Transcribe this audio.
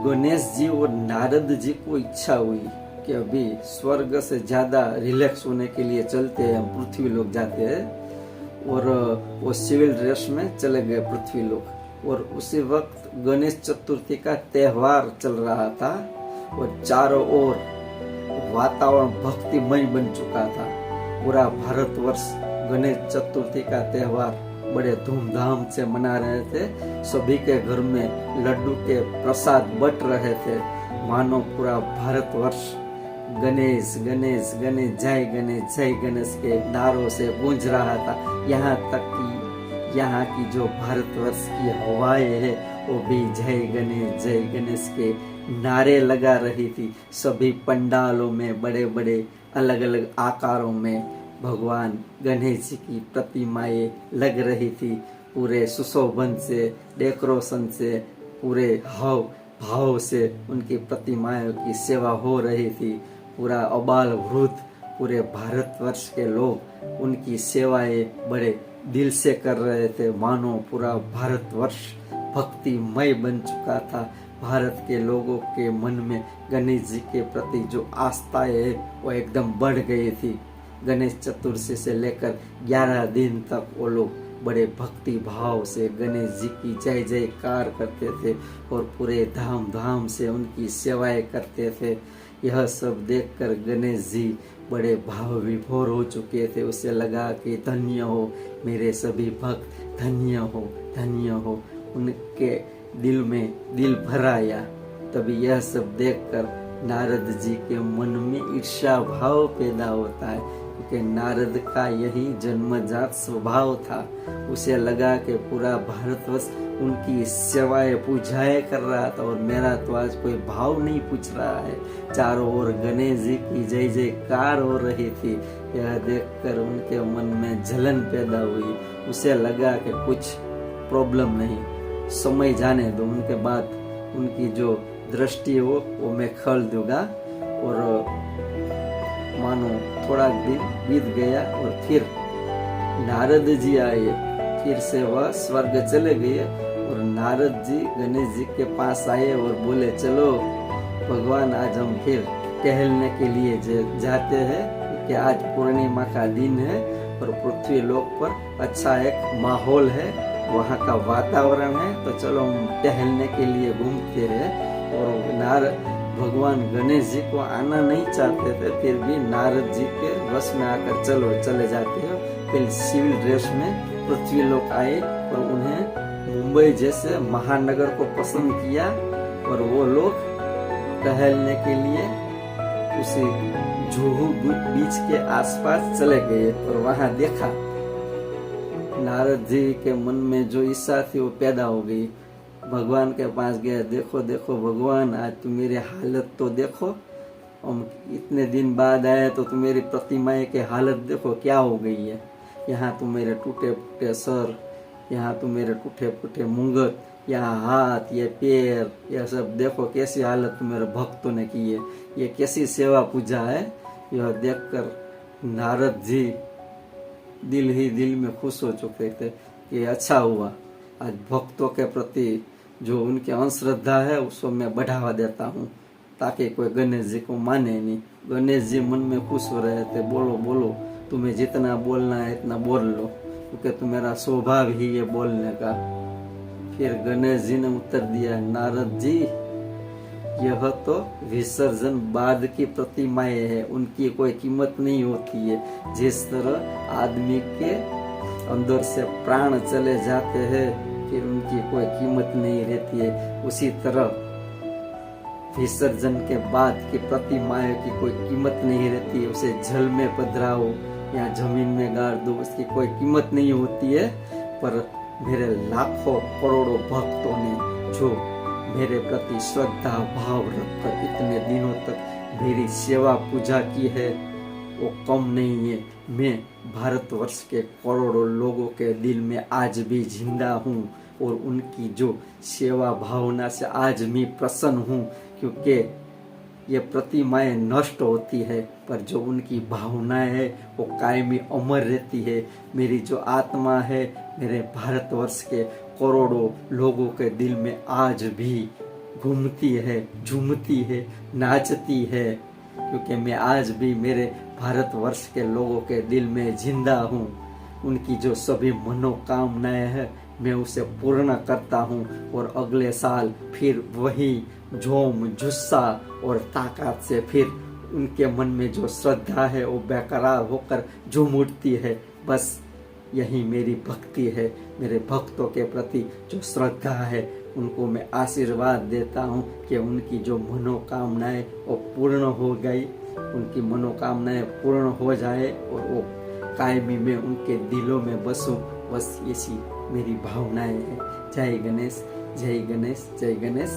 गणेश जी और नारद जी को इच्छा हुई कि अभी स्वर्ग से ज्यादा रिलैक्स होने के लिए चलते हैं, हम पृथ्वी लोक जाते हैं। और वो सिविल ड्रेस में चले गए पृथ्वी लोक। और उसी वक्त गणेश चतुर्थी का त्योहार चल रहा था और चारों ओर वातावरण भक्तिमय बन चुका था। पूरा भारतवर्ष गणेश चतुर्थी का त्योहार बड़े धूमधाम से मना रहे थे। सभी के घर में लड्डू के प्रसाद बट रहे थे। मानो पूरा भारतवर्ष गणेश गणेश गणेश जय गणेश के नारों से गूंज रहा था। यहाँ तक कि यहाँ की जो भारतवर्ष की हवाएं है वो भी जय गणेश के नारे लगा रही थी। सभी पंडालों में बड़े बड़े अलग अलग आकारों में भगवान गणेश जी की प्रतिमाएं लग रही थी। पूरे सुशोभन से, डेकोरेशन से, पूरे हाव भाव से उनकी प्रतिमाओं की सेवा हो रही थी। पूरा अबाल वृद्ध पूरे भारतवर्ष के लोग उनकी सेवाएं बड़े दिल से कर रहे थे। मानो पूरा भारतवर्ष भक्तिमय बन चुका था। भारत के लोगों के मन में गणेश जी के प्रति जो आस्था है वो एकदम बढ़ गई थी। गणेश चतुर्थी से लेकर 11 दिन तक वो लोग बड़े भक्ति भाव से गणेश जी की जय जयकार करते थे और पूरे धाम धाम से उनकी सेवाएं करते थे। यह सब देखकर गणेश जी बड़े भाव विभोर हो चुके थे। उसे लगा कि धन्य हो मेरे सभी भक्त, धन्य हो। उनके दिल में दिल भर आया। तभी यह सब देखकर नारद जी के मन में ईर्ष्या भाव पैदा होता है, क्योंकि नारद का यही जन्मजात स्वभाव था। उसे लगा कि पूरा भारतवर्ष उनकी सेवाएं पूजाएं कर रहा था और मेरा तो आज कोई भाव नहीं पूछ रहा है। चारों ओर गणेश जी की जय जयकार हो रही थी। यह देखकर उनके मन में जलन पैदा हुई। उसे लगा कि कुछ प्रॉब्लम नहीं, समय जाने दो, उनके बाद उनकी जो दृष्टि हो वो मैं खोल दूंगा। और मानो थोड़ा दिन बीत गया और फिर नारद जी आए। फिर से वह स्वर्ग चले गए और नारद जी गणेश जी के पास आए और बोले, चलो भगवान आज हम फिर टहलने के लिए जाते हैं, क्योंकि आज पूर्णिमा का दिन है और पृथ्वी लोक पर अच्छा एक माहौल है, वहाँ का वातावरण है, तो चलो हम टहलने के लिए घूमते हैं। और भगवान गणेश जी को आना नहीं चाहते थे, फिर भी नारद जी के बस में आकर चलो चले जाते हो। फिर सिविल ड्रेस में पृथ्वी लोक आए और उन्हें मुंबई जैसे महानगर को पसंद किया और वो लोग टहलने के लिए उसी जुहू बीच के आसपास चले गए। और वहां देखा नारद जी के मन में जो इच्छा थी वो पैदा हो गई। भगवान के पास गए, देखो देखो भगवान, आज तुम मेरी हालत तो देखो, हम इतने दिन बाद आए तो तुम मेरी प्रतिमाएं की हालत देखो क्या हो गई है। यहाँ तुम मेरे टूटे फूटे सर, यहाँ तुम मेरे टूटे फूटे मुंगट, यहाँ हाथ, ये पैर, यह सब देखो कैसी हालत तुम मेरे भक्तों ने की है, ये कैसी सेवा पूजा है। यह देखकर नारद जी दिल ही दिल में खुश हो चुके थे कि अच्छा हुआ, आज भक्तों के प्रति जो उनके अंधश्रद्धा है उसको मैं बढ़ावा देता हूँ, ताकि कोई गणेश जी को माने नहीं। गणेश जी मन में खुश हो रहे थे। बोलो बोलो, तुम्हें जितना बोलना है इतना बोल लो, क्योंकि तुम्हारा स्वभाव ही है बोलने का। फिर गणेश जी ने उत्तर दिया, नारद जी यह तो विसर्जन बाद की प्रतिमाएं है, उनकी कोई कीमत नहीं होती है। जिस तरह आदमी के अंदर से प्राण चले जाते हैं फिर उनकी कोई कीमत नहीं रहती है, उसी तरह विसर्जन के बाद की प्रतिमाएं की कोई कीमत नहीं रहती है। उसे जल में पधराओ या जमीन में गाड़ दो, उसकी कोई कीमत नहीं होती है। पर मेरे लाखों करोड़ों भक्तों ने जो मेरे प्रति श्रद्धा भाव रखकर इतने दिनों तक मेरी सेवा पूजा की है वो कम नहीं है। मैं भारतवर्ष के करोड़ों लोगों के दिल में आज भी जिंदा हूँ और उनकी जो सेवा भावना से आज मैं प्रसन्न हूँ, क्योंकि ये प्रतिमाएं नष्ट होती है पर जो उनकी भावनाएं है वो कायमी अमर रहती है। मेरी जो आत्मा है मेरे भारतवर्ष के करोड़ों लोगों के दिल में आज भी घूमती है, झूमती है, नाचती है, क्योंकि मैं आज भी मेरे भारतवर्ष के लोगों के दिल में जिंदा हूँ। उनकी जो सभी मनोकामनाएं हैं मैं उसे पूर्ण करता हूँ और अगले साल फिर वही जोम, जुस्सा और ताकत से फिर उनके मन में जो श्रद्धा है वो बेकरार होकर झूम उठती है। बस यही मेरी भक्ति है। मेरे भक्तों के प्रति जो श्रद्धा है उनको मैं आशीर्वाद देता हूँ कि उनकी जो मनोकामनाएं वो पूर्ण हो गई, उनकी मनोकामनाएं पूर्ण हो जाए और वो कायमी में उनके दिलों में बसूं। बस ऐसी मेरी भावनाएं हैं। जय गणेश, जय गणेश, जय गणेश।